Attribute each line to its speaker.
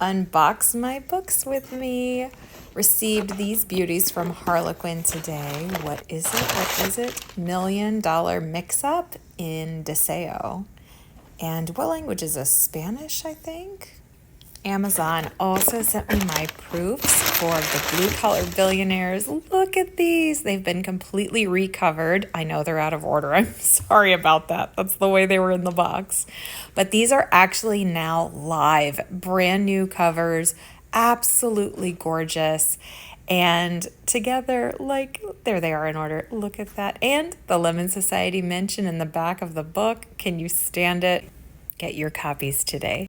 Speaker 1: unbox my books with me. Received these beauties from Harlequin today. What is it? What is it? $1 Million Mix-Up in Deseo. And what language is this? Spanish, I think? Amazon also sent me my proofs for the Blue Collar Billionaires. Look at these. They've been completely recovered. I know they're out of order. I'm sorry about that. That's the way they were in the box. But these are actually now live, brand new covers, absolutely gorgeous. And together, like, there they are in order. Look at that. And the Lemmon Society mention in the back of the book. Can you stand it? Get your copies today.